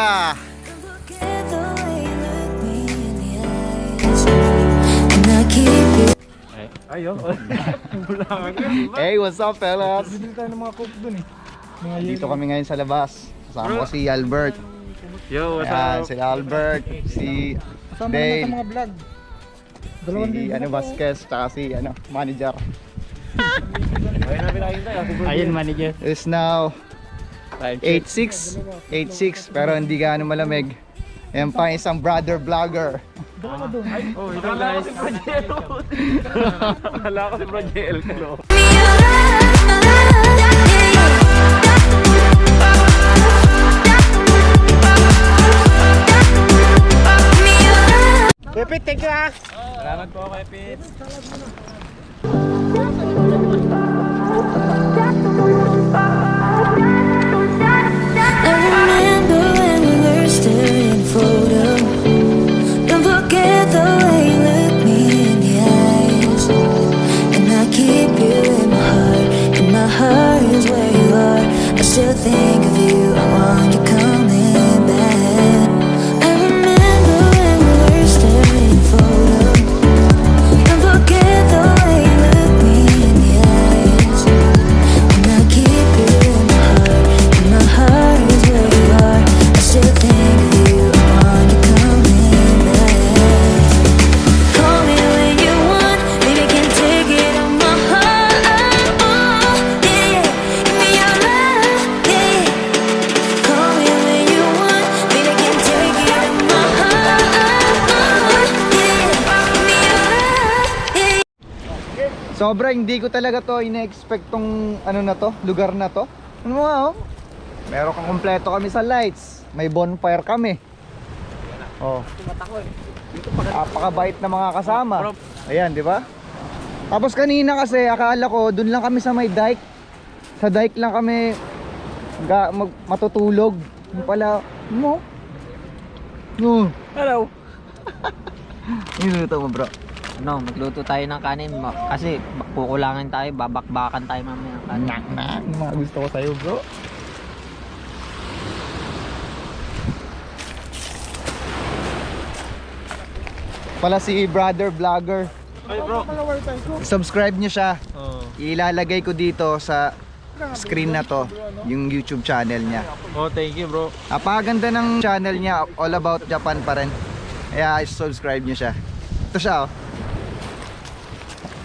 Bella. Hey, what's up, fellas? Dito kami ngayon sa labas. Kasama ko si Albert. Yo, what's up? Sila Albert, si Dale, si Vasquez, tsaka si manager. Ayun, manager. It's now 8:06 pero hindi gaano malamig. Ayan pa isang brother vlogger. Oh, ito guys. Akala ko si Brojel. Pepit, thank you ah! Salamat po kay Pete. Still think of you, I want you coming back. I remember when we were staring photo. Don't forget the way you look me in the eyes. And I keep you in my heart, and my heart is where you are. I still think of you, I want you coming back. Call me when you want, baby, can't take it on my heart. Yeah, give me your love. Sobrang hindi ko talaga to ina-expect tong na to, lugar na to. Ano nga oh? Meron kang kompleto kami sa lights. May bonfire kami. Oh. Napakabait na mga kasama. Ayan, di ba? Tapos kanina kasi akala ko doon lang kami sa may dike. Sa dike lang kami matutulog. Yung pala mo. No. Hello. Minuto mo, bro. No, magluto tayo ng kanin kasi kukulangan tayo, babakbakan tayo mamaya ng kanin. Nak, yung mga gusto ko sa'yo, bro. Pala si brother vlogger. Ay, bro. Subscribe nyo siya. Ilalagay ko dito sa screen na to yung YouTube channel niya. Oh, thank you, bro. Napakaganda ng channel niya, all about Japan pa rin. Kaya subscribe nyo siya. Ito siya oh.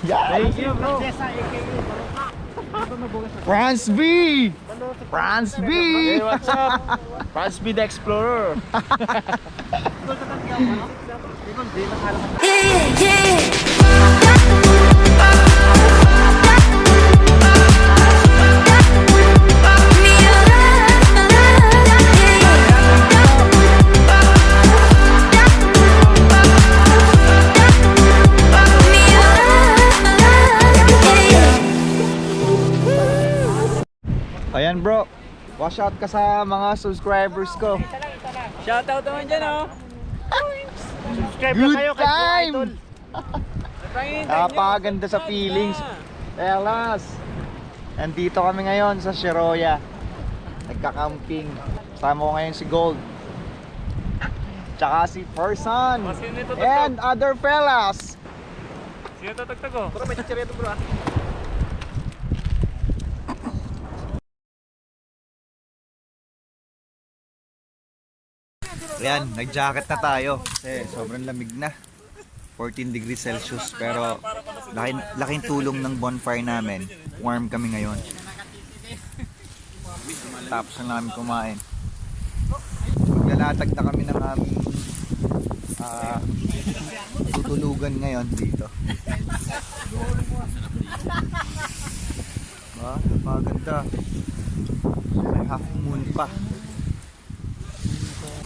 Yeah. Thank you, bro. France B! France B! Hey, what's up? France B the Explorer. Yeah, yeah. Ayan bro, wash out ka sa mga subscribers ko. Shoutout naman dyan, oh. Subscribe Good na kayo kay time! Idol. Napakaganda sa feelings. Elas, nandito kami ngayon sa Shiroya. Nagka-camping. Kasama ko ngayon si Gold. Tsaka si Person. And other fellas. Sino tatagtag ko? Bro, may chichirito bro ah. Ayan, nag-jacket na tayo. Kasi sobrang lamig na. 14 degrees Celsius. Pero laking tulong ng bonfire namin. Warm kami ngayon. Tapos na namin kumain. Maglalatag na kami ng aming tutulugan ngayon dito. Napaganda. May half moon pa.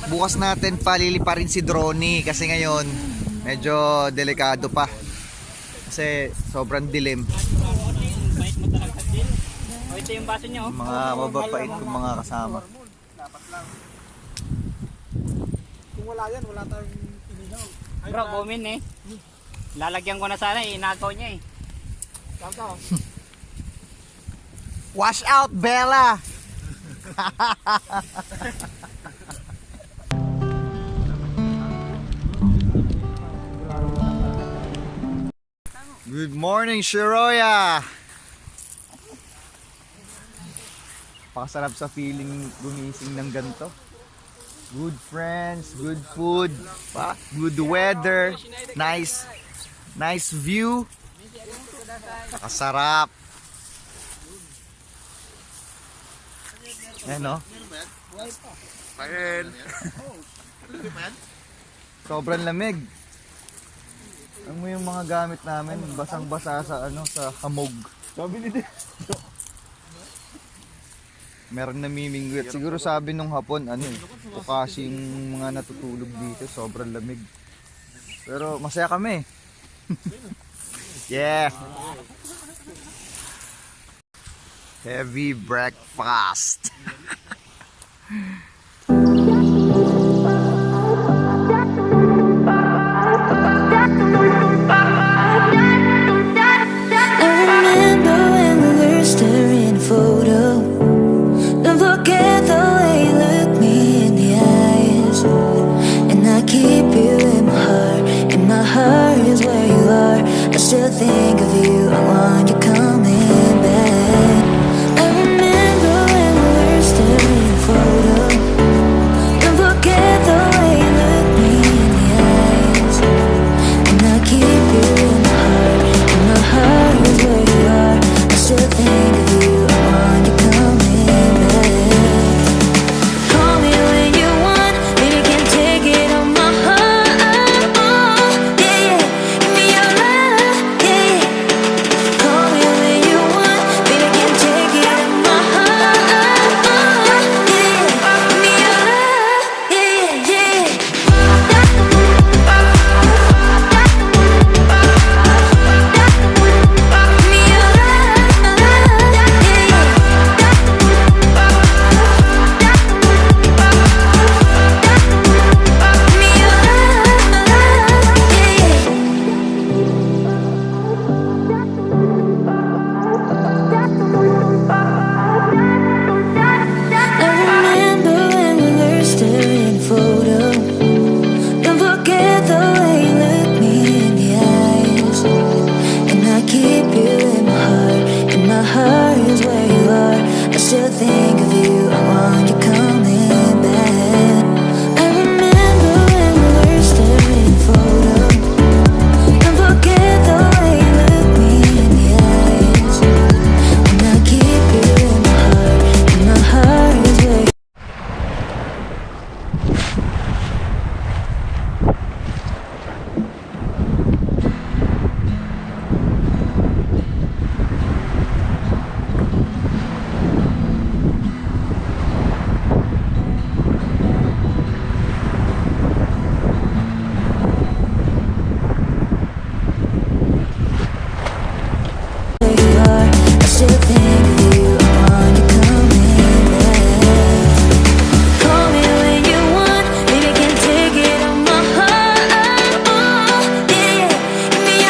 Bukas natin palilipa rin si Dronie kasi ngayon medyo delikado pa. Kasi sobrang dilim. Ito yung baso niyo. Mga mababait kong mga kasama. Kung wala yan, wala tayong inihaw. Bro, kumin eh. Lalagyan ko na sana eh, inagaw niya eh. Wash out, Bella! Good morning, Shiroya! Pakasarap sa feeling gumising ng ganito. Good friends, good food, good weather, nice view. Nakasarap. Ayan o. Sobrang lamig. Ang mo yung mga gamit namin, basang-basa sa sa hamog. Meron namimingwit. Siguro sabi nung hapon, kasi yung mga natutulog dito, sobrang lamig. Pero masaya kami. Yeah. Heavy breakfast.